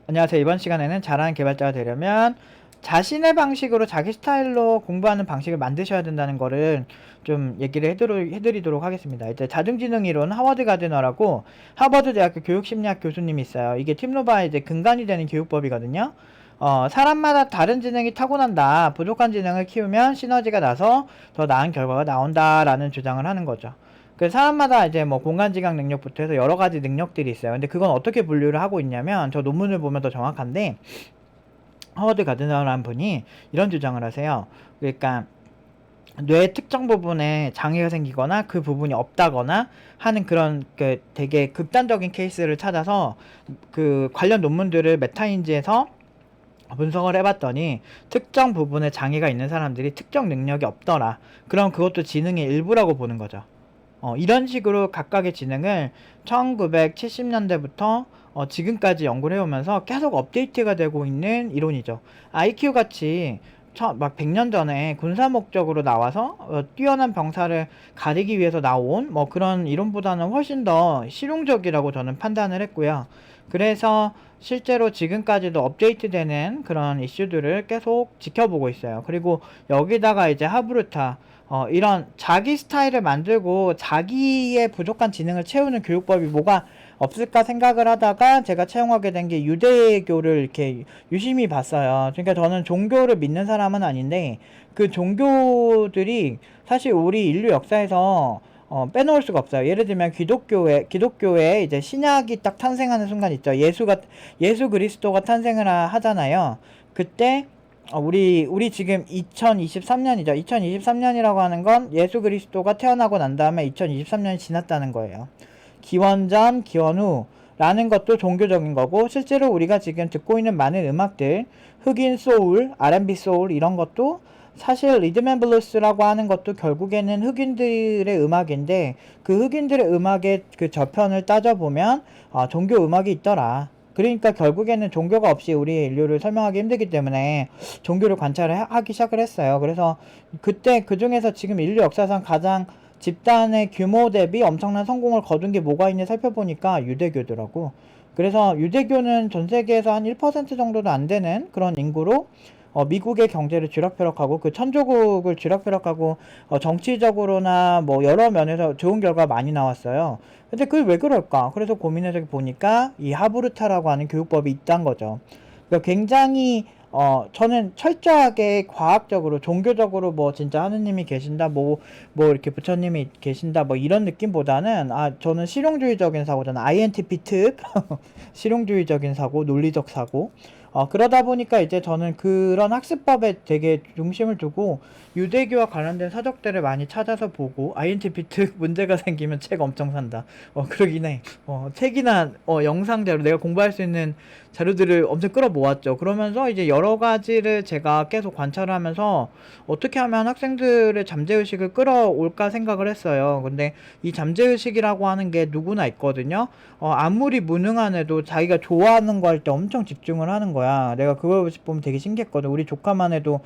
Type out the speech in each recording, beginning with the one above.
안녕하세요. 이번 시간에는 잘하는 개발자가 되려면 자신의 방식으로 자기 스타일로 공부하는 방식을 만드셔야 된다는 거를 좀 얘기를 해드리도록 하겠습니다. 이제 자동지능이론 하워드 가드너라고 하버드 대학교 교육심리학 교수님이 있어요. 이게 팀로바의 이제 근간이 되는 교육법이거든요. 사람마다 다른 지능이 타고난다. 부족한 지능을 키우면 시너지가 나서 더 나은 결과가 나온다라는 주장을 하는 거죠. 그 사람마다 이제 뭐 공간지각 능력부터 해서 여러 가지 능력들이 있어요. 근데 그건 어떻게 분류를 하고 있냐면 저 논문을 보면 더 정확한데 허워드 가드너라는 분이 이런 주장을 하세요. 그러니까 뇌의 특정 부분에 장애가 생기거나 그 부분이 없다거나 하는 그런 그 되게 극단적인 케이스를 찾아서 그 관련 논문들을 메타인지에서 분석을 해봤더니 특정 부분에 장애가 있는 사람들이 특정 능력이 없더라. 그럼 그것도 지능의 일부라고 보는 거죠. 이런 식으로 각각의 지능을 1970년대부터 지금까지 연구를 해오면서 계속 업데이트가 되고 있는 이론이죠. IQ 같이 막 100년 전에 군사 목적으로 나와서 뛰어난 병사를 가리기 위해서 나온 뭐 그런 이론보다는 훨씬 더 실용적이라고 저는 판단을 했고요. 그래서 실제로 지금까지도 업데이트되는 그런 이슈들을 계속 지켜보고 있어요. 그리고 여기다가 이제 하브루타 이런 자기 스타일을 만들고 자기의 부족한 지능을 채우는 교육법이 뭐가 없을까 생각을 하다가 제가 채용하게 된 게 유대교를 이렇게 유심히 봤어요. 그러니까 저는 종교를 믿는 사람은 아닌데 그 종교들이 사실 우리 인류 역사에서 빼놓을 수가 없어요. 예를 들면 기독교에 이제 신약이 딱 탄생하는 순간 있죠. 예수 그리스도가 탄생을 하잖아요. 그때 우리 지금 2023년이죠. 2023년이라고 하는 건 예수 그리스도가 태어나고 난 다음에 2023년이 지났다는 거예요. 기원 전, 기원 후라는 것도 종교적인 거고, 실제로 우리가 지금 듣고 있는 많은 음악들, 흑인 소울, R&B 소울 이런 것도 사실 리듬앤블루스라고 하는 것도 결국에는 흑인들의 음악인데 그 흑인들의 음악의 그 저편을 따져보면 종교 음악이 있더라. 그러니까 결국에는 종교가 없이 우리 인류를 설명하기 힘들기 때문에 종교를 관찰하기 시작을 했어요. 그래서 그때 그 중에서 지금 인류 역사상 가장 집단의 규모 대비 엄청난 성공을 거둔 게 뭐가 있냐 살펴보니까 유대교더라고. 그래서 유대교는 전 세계에서 한 1% 정도도 안 되는 그런 인구로 미국의 경제를 쥐락펴락하고 그 천조국을 쥐락펴락하고 정치적으로나 뭐 여러 면에서 좋은 결과가 많이 나왔어요. 근데 그게 왜 그럴까? 그래서 고민해서 보니까 이 하브루타라고 하는 교육법이 있단 거죠. 그러니까 굉장히 저는 철저하게 과학적으로 종교적으로 뭐 진짜 하느님이 계신다 뭐 이렇게 부처님이 계신다 뭐 이런 느낌보다는 저는 실용주의적인 사고잖아. INTP 특 실용주의적인 사고, 논리적 사고. 그러다 보니까 이제 저는 그런 학습법에 되게 중심을 두고 유대교와 관련된 서적들을 많이 찾아서 보고 INTP 특 문제가 생기면 책 엄청 산다. 그러긴 해. 책이나 영상대로 내가 공부할 수 있는 자료들을 엄청 끌어모았죠. 그러면서 이제 여러 가지를 제가 계속 관찰하면서 어떻게 하면 학생들의 잠재의식을 끌어올까 생각을 했어요. 근데 이 잠재의식이라고 하는 게 누구나 있거든요. 아무리 무능한 애도 자기가 좋아하는 거 할 때 엄청 집중을 하는 거야. 내가 그걸 보면 되게 신기했거든. 우리 조카만 해도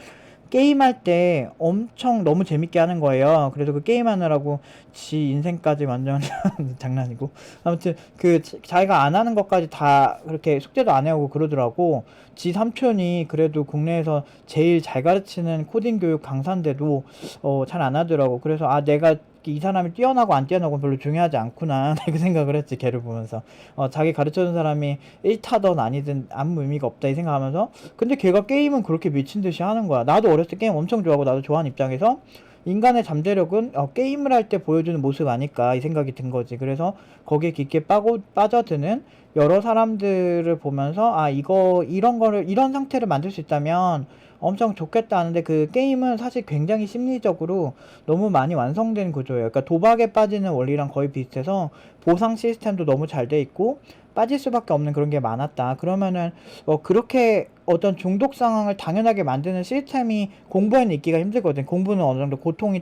게임할 때 엄청 너무 재밌게 하는 거예요. 그래서 그 게임하느라고 지 인생까지 완전 장난이고. 아무튼 그 자기가 안 하는 것까지 다 그렇게 숙제도 안 해오고 그러더라고. 지 삼촌이 그래도 국내에서 제일 잘 가르치는 코딩 교육 강사인데도 잘 안 하더라고. 그래서 내가 이 사람이 뛰어나고 안 뛰어나고 별로 중요하지 않구나. 그 생각을 했지, 걔를 보면서. 자기 가르쳐준 사람이 1타든 아니든 아무 의미가 없다 이 생각하면서, 근데 걔가 게임은 그렇게 미친 듯이 하는 거야. 나도 어렸을 때 게임 엄청 좋아하고 나도 좋아하는 입장에서 인간의 잠재력은 게임을 할 때 보여주는 모습 아닐까 이 생각이 든 거지. 그래서 거기에 깊게 빠져드는 여러 사람들을 보면서 이런 상태를 만들 수 있다면 엄청 좋겠다 하는데, 그 게임은 사실 굉장히 심리적으로 너무 많이 완성된 구조예요. 그러니까 도박에 빠지는 원리랑 거의 비슷해서 보상 시스템도 너무 잘 돼 있고 빠질 수밖에 없는 그런 게 많았다. 그러면은 그렇게 어떤 중독 상황을 당연하게 만드는 시스템이 공부에는 있기가 힘들거든. 공부는 어느 정도 고통이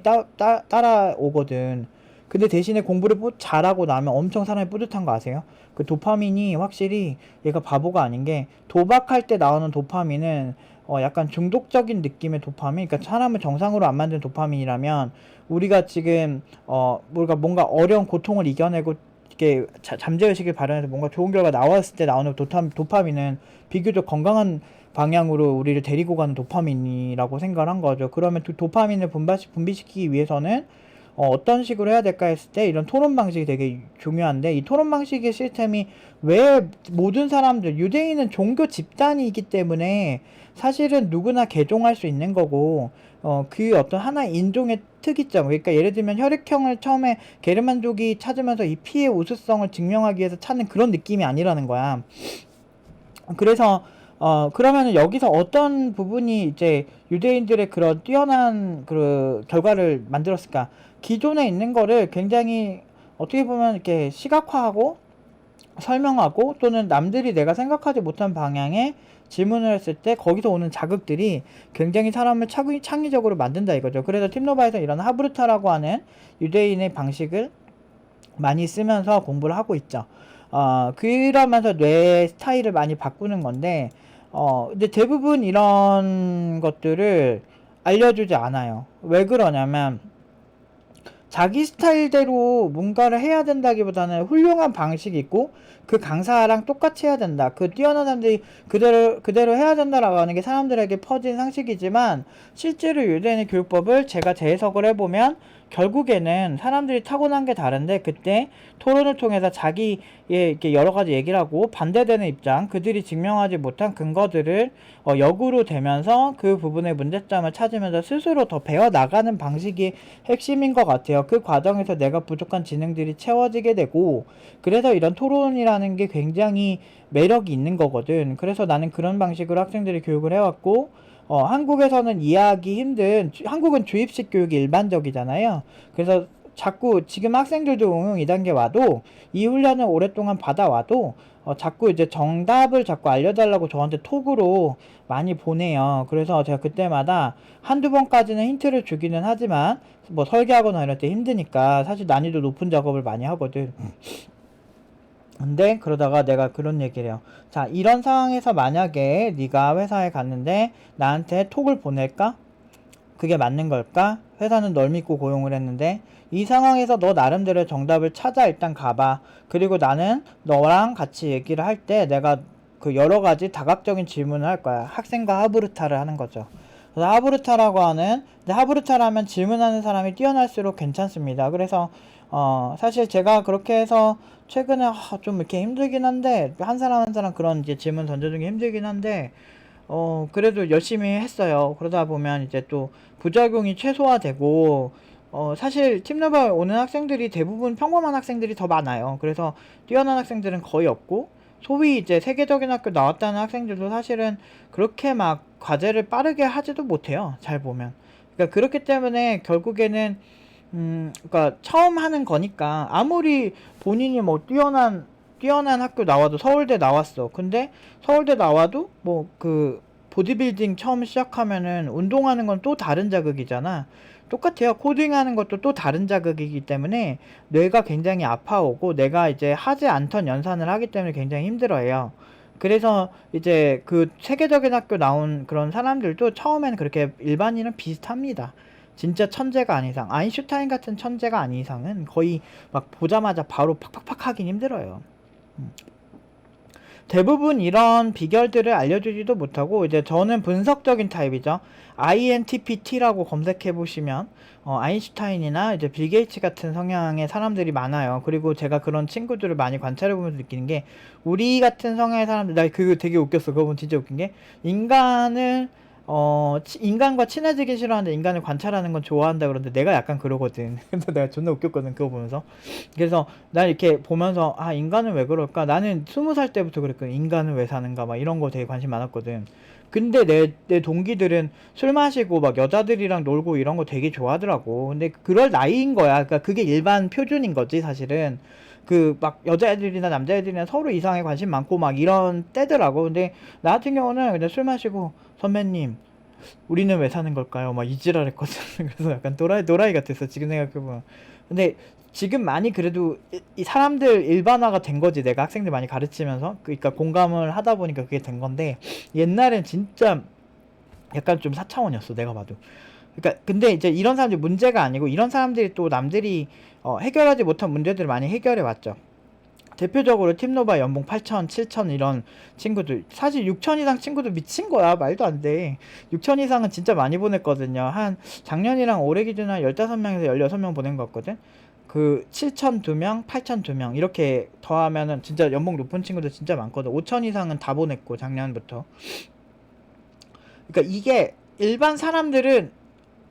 따라오거든. 근데 대신에 공부를 잘하고 나면 엄청 사람이 뿌듯한 거 아세요? 그 도파민이 확실히, 얘가 바보가 아닌 게, 도박할 때 나오는 도파민은 약간 중독적인 느낌의 도파민, 그러니까 사람을 정상으로 안 만드는 도파민이라면, 우리가 지금 뭔가 어려운 고통을 이겨내고 이렇게 잠재의식을 발현해서 뭔가 좋은 결과 나왔을 때 나오는 도파민은 비교적 건강한 방향으로 우리를 데리고 가는 도파민이라고 생각을 한 거죠. 그러면 도파민을 분비시키기 위해서는 어떤 식으로 해야 될까 했을 때 이런 토론 방식이 되게 중요한데, 이 토론 방식의 시스템이 왜 모든 사람들, 유대인은 종교 집단이기 때문에 사실은 누구나 개종할 수 있는 거고, 그 어떤 하나의 인종의 특이점, 그러니까 예를 들면 혈액형을 처음에 게르만족이 찾으면서 이 피의 우수성을 증명하기 위해서 찾는 그런 느낌이 아니라는 거야. 그래서 그러면은 여기서 어떤 부분이 이제 유대인들의 그런 뛰어난 그 결과를 만들었을까? 기존에 있는 거를 굉장히 어떻게 보면 이렇게 시각화하고 설명하고, 또는 남들이 내가 생각하지 못한 방향에 질문을 했을 때 거기서 오는 자극들이 굉장히 사람을 창의적으로 만든다 이거죠. 그래서 팀노바에서 이런 하브르타라고 하는 유대인의 방식을 많이 쓰면서 공부를 하고 있죠. 그러면서 뇌 스타일을 많이 바꾸는 건데, 근데 대부분 이런 것들을 알려주지 않아요. 왜 그러냐면, 자기 스타일대로 뭔가를 해야 된다기보다는 훌륭한 방식이 있고 그 강사랑 똑같이 해야 된다, 그 뛰어난 사람들이 그대로 해야 된다라고 하는 게 사람들에게 퍼진 상식이지만, 실제로 유대인의 교육법을 제가 재해석을 해보면 결국에는 사람들이 타고난 게 다른데, 그때 토론을 통해서 자기의 이렇게 여러 가지 얘기를 하고 반대되는 입장, 그들이 증명하지 못한 근거들을 역으로 대면서 그 부분의 문제점을 찾으면서 스스로 더 배워나가는 방식이 핵심인 것 같아요. 그 과정에서 내가 부족한 지능들이 채워지게 되고, 그래서 이런 토론이라는 게 굉장히 매력이 있는 거거든. 그래서 나는 그런 방식으로 학생들이 교육을 해왔고, 한국에서는 이해하기 힘든, 한국은 주입식 교육이 일반적이잖아요. 그래서 자꾸 지금 학생들도 응용 2단계 와도, 이 훈련을 오랫동안 받아와도 자꾸 이제 정답을 자꾸 알려달라고 저한테 톡으로 많이 보내요. 그래서 제가 그때마다 한두 번까지는 힌트를 주기는 하지만, 뭐 설계하거나 이럴 때 힘드니까 사실 난이도 높은 작업을 많이 하거든. 근데 그러다가 내가 그런 얘기를 해요. 자, 이런 상황에서 만약에 네가 회사에 갔는데 나한테 톡을 보낼까? 그게 맞는 걸까? 회사는 널 믿고 고용을 했는데, 이 상황에서 너 나름대로 정답을 찾아 일단 가봐. 그리고 나는 너랑 같이 얘기를 할 때 내가 그 여러 가지 다각적인 질문을 할 거야. 학생과 하브르타를 하는 거죠. 그래서 하브르타라고 하는, 근데 하브르타라면 질문하는 사람이 뛰어날수록 괜찮습니다. 그래서 사실 제가 그렇게 해서 최근에 좀 이렇게 힘들긴 한데, 한 사람 한 사람 그런 이제 질문 던져주는 게 힘들긴 한데, 그래도 열심히 했어요. 그러다 보면 이제 또 부작용이 최소화되고, 사실 팀너버 오는 학생들이 대부분 평범한 학생들이 더 많아요. 그래서 뛰어난 학생들은 거의 없고, 소위 이제 세계적인 학교 나왔다는 학생들도 사실은 그렇게 막 과제를 빠르게 하지도 못해요. 잘 보면. 그러니까 그렇기 때문에 결국에는 그러니까 처음 하는 거니까, 아무리 본인이 뭐 뛰어난 학교 나와도, 서울대 나왔어. 근데 서울대 나와도 뭐 그 보디빌딩 처음 시작하면은 운동하는 건 또 다른 자극이잖아. 똑같아요. 코딩하는 것도 또 다른 자극이기 때문에 뇌가 굉장히 아파오고, 내가 이제 하지 않던 연산을 하기 때문에 굉장히 힘들어해요. 그래서 이제 그 세계적인 학교 나온 그런 사람들도 처음에는 그렇게 일반인은 비슷합니다. 진짜 천재가 아닌 이상, 아인슈타인 같은 천재가 아닌 이상은 거의 막 보자마자 바로 팍팍팍 하긴 힘들어요. 음. 대부분 이런 비결들을 알려주지도 못하고, 이제 저는 분석적인 타입이죠. INTPT라고 검색해 보시면 아인슈타인이나 이제 빌 게이츠 같은 성향의 사람들이 많아요. 그리고 제가 그런 친구들을 많이 관찰해 보면서 느끼는 게, 우리 같은 성향의 사람들, 나 그거 되게 웃겼어. 그거 보면 진짜 웃긴 게, 인간과 친해지기 싫어하는데 인간을 관찰하는 건 좋아한다 그러는데, 내가 약간 그러거든. 그래서 내가 존나 웃겼거든, 그거 보면서. 그래서 난 이렇게 보면서, 인간은 왜 그럴까? 나는 20살 때부터 그랬거든. 인간은 왜 사는가? 막 이런 거 되게 관심 많았거든. 근데 내 동기들은 술 마시고 막 여자들이랑 놀고 이런 거 되게 좋아하더라고. 근데 그럴 나이인 거야. 그러니까 그게 일반 표준인 거지, 사실은. 그 막 여자애들이나 남자애들이나 서로 이상에 관심 많고 막 이런 때더라고. 근데 나 같은 경우는 그냥 술 마시고, 선배님 우리는 왜 사는 걸까요? 막 이지랄 했거든. 그래서 약간 도라이 같았어, 지금 생각해보면. 근데 지금 많이 그래도 이 사람들 일반화가 된 거지. 내가 학생들 많이 가르치면서. 그러니까 공감을 하다 보니까 그게 된 건데, 옛날엔 진짜 약간 좀 사차원이었어, 내가 봐도. 그러니까 근데 이제 이런 사람들이 문제가 아니고, 이런 사람들이 또 남들이 해결하지 못한 문제들을 많이 해결해 왔죠. 대표적으로 팀노바 연봉 8천, 7천 이런 친구들, 사실 6천 이상 친구들 미친 거야. 말도 안 돼. 6천 이상은 진짜 많이 보냈거든요. 한 작년이랑 올해 기준 한 15명에서 16명 보낸 거 같거든. 그 7천 2명, 8천 2명 이렇게 더하면은 진짜 연봉 높은 친구들 진짜 많거든. 5천 이상은 다 보냈고 작년부터. 그러니까 이게 일반 사람들은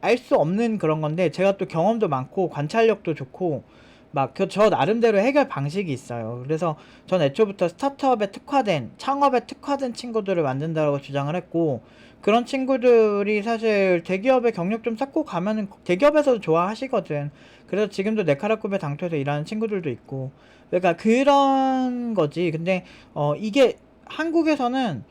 알 수 없는 그런 건데, 제가 또 경험도 많고 관찰력도 좋고 막 저 나름대로 해결 방식이 있어요. 그래서 전 애초부터 스타트업에 특화된, 창업에 특화된 친구들을 만든다고 주장을 했고, 그런 친구들이 사실 대기업에 경력 좀 쌓고 가면은 대기업에서도 좋아하시거든. 그래서 지금도 네카라급의 당토에서 일하는 친구들도 있고, 그러니까 그런 거지. 근데 이게 한국에서는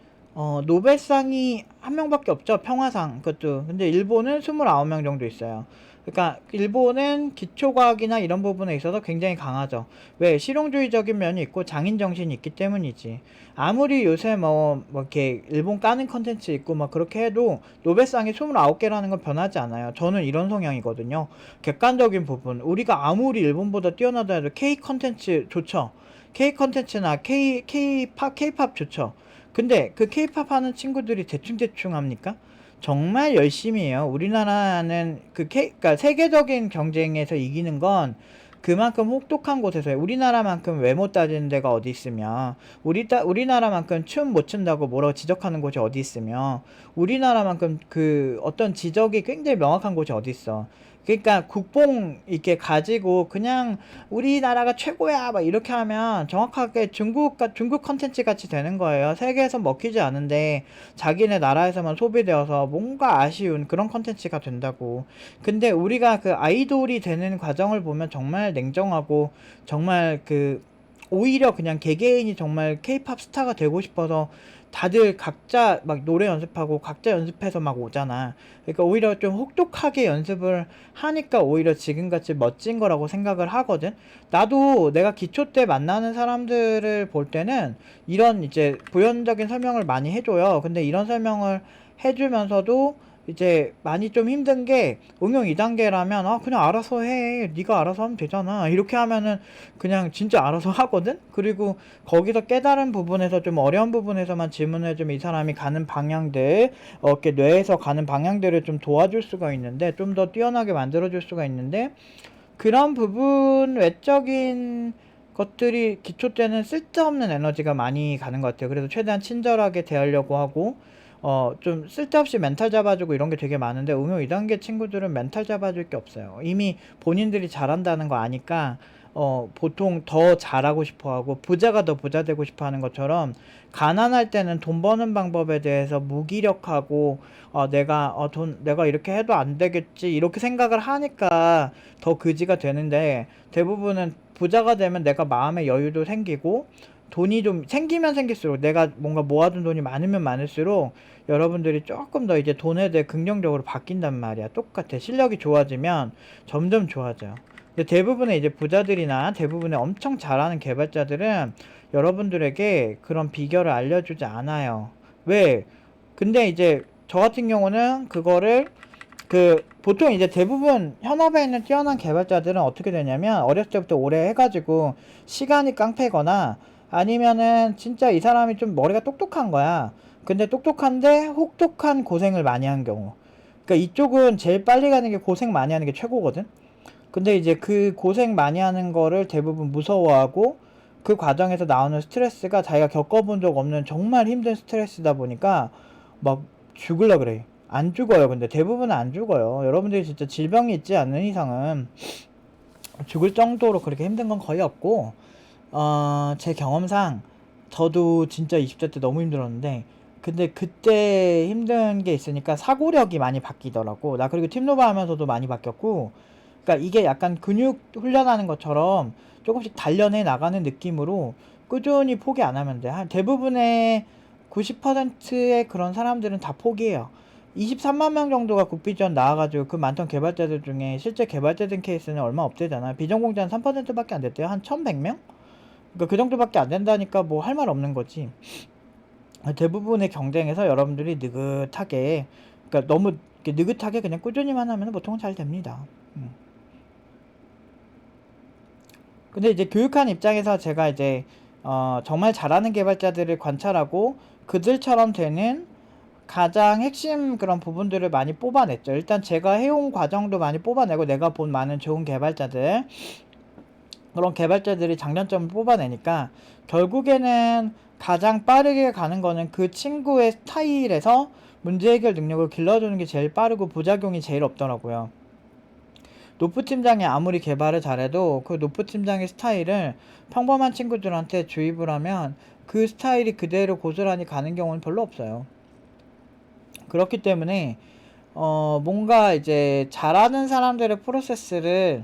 노벨상이 한 명밖에 없죠. 평화상 그것도. 근데 일본은 29명 정도 있어요. 그러니까 일본은 기초과학이나 이런 부분에 있어서 굉장히 강하죠. 왜? 실용주의적인 면이 있고 장인 정신이 있기 때문이지. 아무리 요새 뭐 이렇게 일본 까는 컨텐츠 있고 막 그렇게 해도 노벨상이 29개라는 건 변하지 않아요. 저는 이런 성향이거든요. 객관적인 부분. 우리가 아무리 일본보다 뛰어나다 해도 K 컨텐츠 좋죠. K 컨텐츠나 K-팝 좋죠. 근데 그 케이팝 하는 친구들이 대충대충 합니까? 정말 열심히 해요. 우리나라는 그러니까 세계적인 경쟁에서 이기는 건 그만큼 혹독한 곳에서 해요. 우리나라만큼 외모 따지는 데가 어디 있으며, 우리나라만큼 춤 못 춘다고 뭐라고 지적하는 곳이 어디 있으며, 우리나라만큼 그 어떤 지적이 굉장히 명확한 곳이 어디 있어. 그러니까 국뽕 이렇게 가지고 그냥 우리나라가 최고야 막 이렇게 하면 정확하게 중국 컨텐츠 같이 되는 거예요. 세계에서 먹히지 않은데 자기네 나라에서만 소비되어서 뭔가 아쉬운 그런 컨텐츠가 된다고. 근데 우리가 그 아이돌이 되는 과정을 보면 정말 냉정하고, 정말 오히려 그냥 개개인이 정말 케이팝 스타가 되고 싶어서 다들 각자 막 노래 연습하고 각자 연습해서 막 오잖아. 그러니까 오히려 좀 혹독하게 연습을 하니까 오히려 지금같이 멋진 거라고 생각을 하거든. 나도 내가 기초 때 만나는 사람들을 볼 때는 이런 이제 부연적인 설명을 많이 해줘요. 근데 이런 설명을 해주면서도 이제 많이 좀 힘든 게, 응용 2단계라면 그냥 알아서 해, 네가 알아서 하면 되잖아 이렇게 하면은 그냥 진짜 알아서 하거든. 그리고 거기서 깨달은 부분에서 좀 어려운 부분에서만 질문을 해주면 이 사람이 가는 방향들, 이렇게 뇌에서 가는 방향들을 좀 도와줄 수가 있는데, 좀 더 뛰어나게 만들어줄 수가 있는데, 그런 부분 외적인 것들이 기초 때는 쓸데없는 에너지가 많이 가는 것 같아요. 그래서 최대한 친절하게 대하려고 하고, 좀 쓸데없이 멘탈 잡아주고 이런 게 되게 많은데, 응용 2단계 친구들은 멘탈 잡아줄 게 없어요. 이미 본인들이 잘한다는 거 아니까 보통 더 잘하고 싶어 하고, 부자가 더 부자 되고 싶어 하는 것처럼, 가난할 때는 돈 버는 방법에 대해서 무기력하고, 내가 이렇게 해도 안 되겠지 이렇게 생각을 하니까 더 그지가 되는데, 대부분은 부자가 되면 내가 마음의 여유도 생기고, 돈이 좀 생기면 생길수록, 내가 뭔가 모아둔 돈이 많으면 많을수록 여러분들이 조금 더 이제 돈에 대해 긍정적으로 바뀐단 말이야. 똑같아. 실력이 좋아지면 점점 좋아져요. 근데 대부분의 이제 부자들이나 대부분의 엄청 잘하는 개발자들은 여러분들에게 그런 비결을 알려주지 않아요. 왜? 근데 이제 저 같은 경우는 그거를 보통 이제 대부분 현업에 있는 뛰어난 개발자들은 어떻게 되냐면, 어렸을 때부터 오래 해가지고 시간이 깡패거나, 아니면은 진짜 이 사람이 좀 머리가 똑똑한 거야. 근데 똑똑한데 혹독한 고생을 많이 한 경우. 그러니까 이쪽은 제일 빨리 가는 게, 고생 많이 하는 게 최고거든. 근데 이제 그 고생 많이 하는 거를 대부분 무서워하고, 그 과정에서 나오는 스트레스가 자기가 겪어본 적 없는 정말 힘든 스트레스다 보니까 막 죽을라 그래. 안 죽어요. 근데 대부분은 안 죽어요. 여러분들이 진짜 질병이 있지 않는 이상은 죽을 정도로 그렇게 힘든 건 거의 없고, 제 경험상 저도 진짜 20대 때 너무 힘들었는데, 근데 그때 힘든 게 있으니까 사고력이 많이 바뀌더라고. 나 그리고 팀노바 하면서도 많이 바뀌었고, 그러니까 이게 약간 근육 훈련하는 것처럼 조금씩 단련해 나가는 느낌으로 꾸준히 포기 안 하면 돼. 한 대부분의 90%의 그런 사람들은 다 포기해요. 23만 명 정도가 국비전 나와가지고 그 많던 개발자들 중에 실제 개발자된 케이스는 얼마 없대잖아. 비전공자는 3%밖에 안 됐대요. 한 1100명? 그러니까 그 정도밖에 안 된다니까 뭐 할 말 없는 거지. 대부분의 경쟁에서 여러분들이 느긋하게, 그러니까 너무 이렇게 느긋하게 그냥 꾸준히만 하면 보통은 잘 됩니다. 근데 이제 교육하는 입장에서 제가 이제 정말 잘하는 개발자들을 관찰하고 그들처럼 되는 가장 핵심 그런 부분들을 많이 뽑아냈죠. 일단 제가 해온 과정도 많이 뽑아내고 내가 본 많은 좋은 개발자들, 그런 개발자들이 장단점을 뽑아내니까 결국에는 가장 빠르게 가는 거는 그 친구의 스타일에서 문제 해결 능력을 길러주는 게 제일 빠르고 부작용이 제일 없더라고요. 노프 팀장이 아무리 개발을 잘해도 그 노프 팀장의 스타일을 평범한 친구들한테 주입을 하면 그 스타일이 그대로 고스란히 가는 경우는 별로 없어요. 그렇기 때문에 뭔가 이제 잘하는 사람들의 프로세스를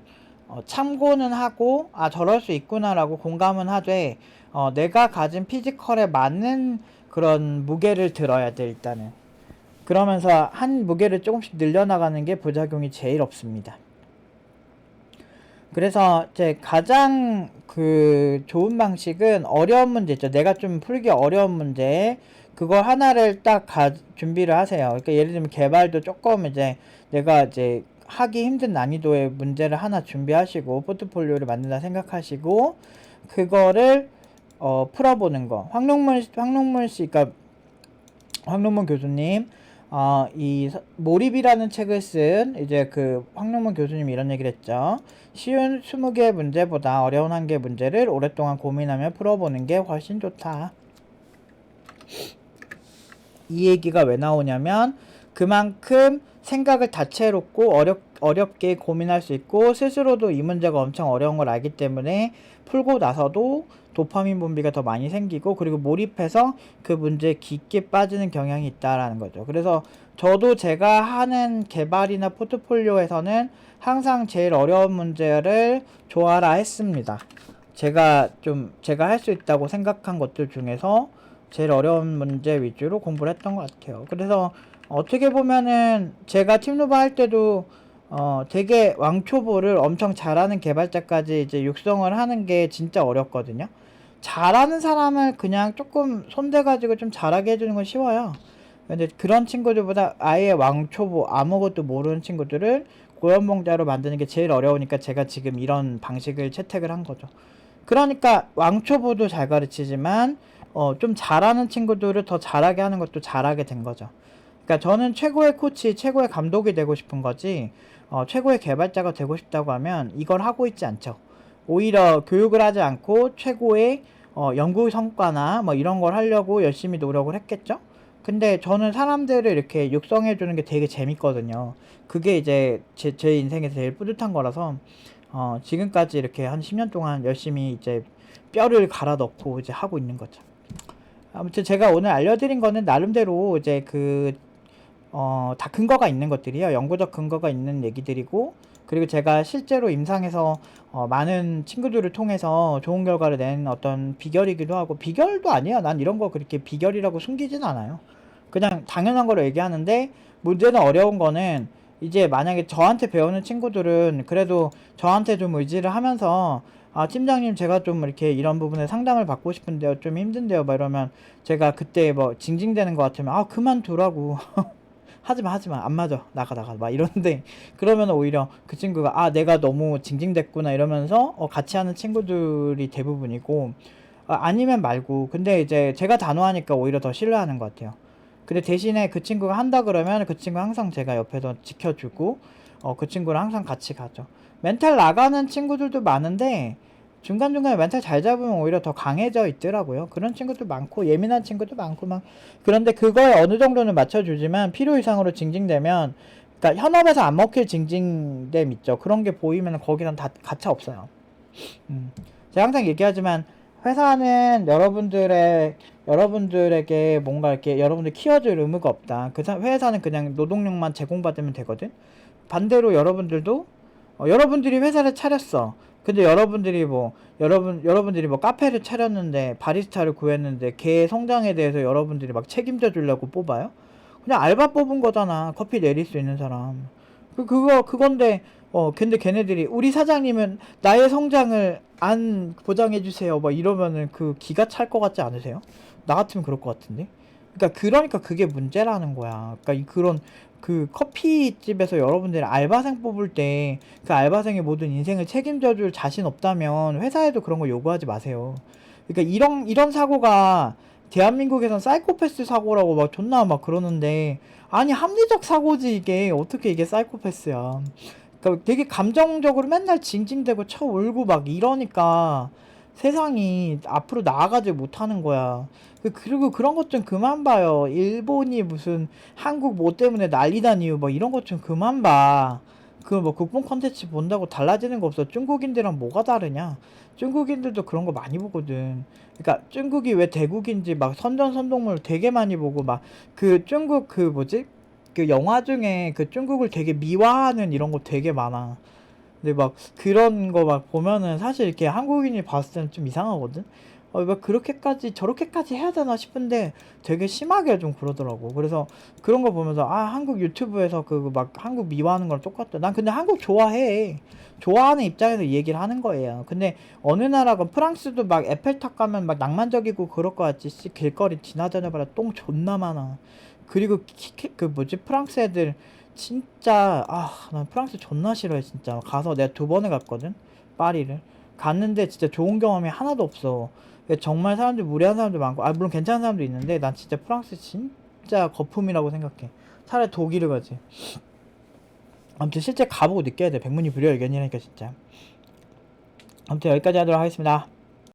참고는 하고 저럴 수 있구나라고 공감은 하되 내가 가진 피지컬에 맞는 그런 무게를 들어야 돼 일단은. 그러면서 한 무게를 조금씩 늘려나가는 게 부작용이 제일 없습니다. 그래서 제 가장 그 좋은 방식은 어려운 문제 있죠. 내가 좀 풀기 어려운 문제 그걸 하나를 딱 준비를 하세요. 그러니까 예를 들면 개발도 조금 이제 내가 이제 하기 힘든 난이도의 문제를 하나 준비하시고 포트폴리오를 만든다 생각하시고 그거를 풀어보는 거. 황농문 씨, 그러니까 황농문 교수님 이 몰입이라는 책을 쓴 이제 그 황농문 교수님이 이런 얘기를 했죠. 쉬운 20개 문제보다 어려운 1개 문제를 오랫동안 고민하며 풀어보는 게 훨씬 좋다. 이 얘기가 왜 나오냐면 그만큼 생각을 다채롭고 어렵게 고민할 수 있고 스스로도 이 문제가 엄청 어려운 걸 알기 때문에 풀고 나서도 도파민 분비가 더 많이 생기고 그리고 몰입해서 그 문제에 깊게 빠지는 경향이 있다라는 거죠. 그래서 저도 제가 하는 개발이나 포트폴리오에서는 항상 제일 어려운 문제를 좋아라 했습니다. 제가 할 수 있다고 생각한 것들 중에서 제일 어려운 문제 위주로 공부를 했던 것 같아요. 그래서 어떻게 보면은 제가 팀노바 할 때도 되게 왕초보를 엄청 잘하는 개발자까지 이제 육성을 하는 게 진짜 어렵거든요. 잘하는 사람을 그냥 조금 손대가지고 좀 잘하게 해주는 건 쉬워요. 근데 그런 친구들보다 아예 왕초보 아무것도 모르는 친구들을 고연봉자로 만드는 게 제일 어려우니까 제가 지금 이런 방식을 채택을 한 거죠. 그러니까 왕초보도 잘 가르치지만 좀 잘하는 친구들을 더 잘하게 하는 것도 잘하게 된 거죠. 그러니까 저는 최고의 코치, 최고의 감독이 되고 싶은 거지 최고의 개발자가 되고 싶다고 하면 이걸 하고 있지 않죠. 오히려 교육을 하지 않고 최고의 연구 성과나 뭐 이런 걸 하려고 열심히 노력을 했겠죠. 근데 저는 사람들을 이렇게 육성해 주는 게 되게 재밌거든요. 그게 이제 제 인생에서 제일 뿌듯한 거라서 지금까지 이렇게 한 10년 동안 열심히 이제 뼈를 갈아 넣고 이제 하고 있는 거죠. 아무튼 제가 오늘 알려드린 거는 나름대로 이제 다 근거가 있는 것들이요. 연구적 근거가 있는 얘기들이고, 그리고 제가 실제로 임상에서 많은 친구들을 통해서 좋은 결과를 낸 어떤 비결이기도 하고, 비결도 아니에요. 난 이런 거 그렇게 비결이라고 숨기진 않아요. 그냥 당연한 거로 얘기하는데, 문제는 어려운 거는 이제 만약에 저한테 배우는 친구들은 그래도 저한테 좀 의지를 하면서 팀장님 제가 좀 이렇게 이런 부분에 상담을 받고 싶은데요. 좀 힘든데요. 막 이러면 제가 그때 뭐 징징대는 것 같으면 그만두라고. 하지마 안 맞아 나가 막 이러는데 그러면 오히려 그 친구가 내가 너무 징징댔구나 이러면서 같이 하는 친구들이 대부분이고 아니면 말고. 근데 이제 제가 단호하니까 오히려 더 신뢰하는 것 같아요. 근데 대신에 그 친구가 한다 그러면 그 친구 항상 제가 옆에서 지켜주고 그 친구랑 항상 같이 가죠. 멘탈 나가는 친구들도 많은데 중간중간에 멘탈 잘 잡으면 오히려 더 강해져 있더라고요. 그런 친구도 많고 예민한 친구도 많고 막. 그런데 그거에 어느 정도는 맞춰주지만 필요 이상으로 징징대면, 그러니까 현업에서 안 먹힐 징징됨 있죠. 그런 게 보이면 거기는 다 가차 없어요. 제가 항상 얘기하지만 회사는 여러분들에게 뭔가 이렇게 여러분들 키워줄 의무가 없다. 회사는 그냥 노동력만 제공받으면 되거든. 반대로 여러분들도 여러분들이 회사를 차렸어. 근데 여러분들이 뭐 카페를 차렸는데 바리스타를 구했는데 걔 성장에 대해서 여러분들이 막 책임져 주려고 뽑아요? 그냥 알바 뽑은 거잖아. 커피 내릴 수 있는 사람. 그건데 근데 걔네들이 우리 사장님은 나의 성장을 안 보장해 주세요. 막 이러면은 그 기가 찰 것 같지 않으세요? 나 같으면 그럴 것 같은데. 그러니까 그게 문제라는 거야. 그런 그 커피집에서 여러분들이 알바생 뽑을 때 그 알바생의 모든 인생을 책임져 줄 자신 없다면 회사에도 그런 거 요구하지 마세요. 이런 사고가 대한민국에선 사이코패스 사고라고 막 존나 막 그러는데, 아니 합리적 사고지 이게. 어떻게 이게 사이코패스야. 되게 감정적으로 맨날 징징대고 쳐 울고 막 이러니까 세상이 앞으로 나아가지 못하는 거야. 그리고 그런 것 좀 그만 봐요. 일본이 무슨 한국 뭐 때문에 난리다니요. 뭐 이런 것 좀 그만 봐. 그 뭐 국뽕 컨텐츠 본다고 달라지는 거 없어. 중국인들이랑 뭐가 다르냐? 중국인들도 그런 거 많이 보거든. 중국이 왜 대국인지 막 선전선동물 되게 많이 보고, 막 중국 그 뭐지? 그 영화 중에 그 중국을 되게 미화하는 이런 거 되게 많아. 근데 막 그런 거 막 보면은 사실 이렇게 한국인이 봤을 때는 좀 이상하거든? 왜 그렇게까지 저렇게까지 해야 되나 싶은데 되게 심하게 좀 그러더라고. 그래서 그런 거 보면서 한국 유튜브에서 그 막 한국 미화하는 거랑 똑같다. 난 근데 한국 좋아해. 좋아하는 입장에서 이 얘기를 하는 거예요. 근데 어느 나라가 프랑스도 막 에펠탑 가면 막 낭만적이고 그럴 것 같지. 길거리 지나다녀봐라 똥 존나 많아. 그리고 그 뭐지 프랑스 애들 진짜 난 프랑스 존나 싫어해 진짜. 가서 내가 2번을 갔거든, 파리를. 갔는데 진짜 좋은 경험이 하나도 없어. 정말 사람들 무례한 사람도 많고, 물론 괜찮은 사람도 있는데 난 진짜 프랑스 진짜 거품이라고 생각해. 차라리 독일을 가지. 아무튼 실제 가보고 느껴야 돼. 백문이 불여일견이라니까 진짜. 아무튼 여기까지 하도록 하겠습니다.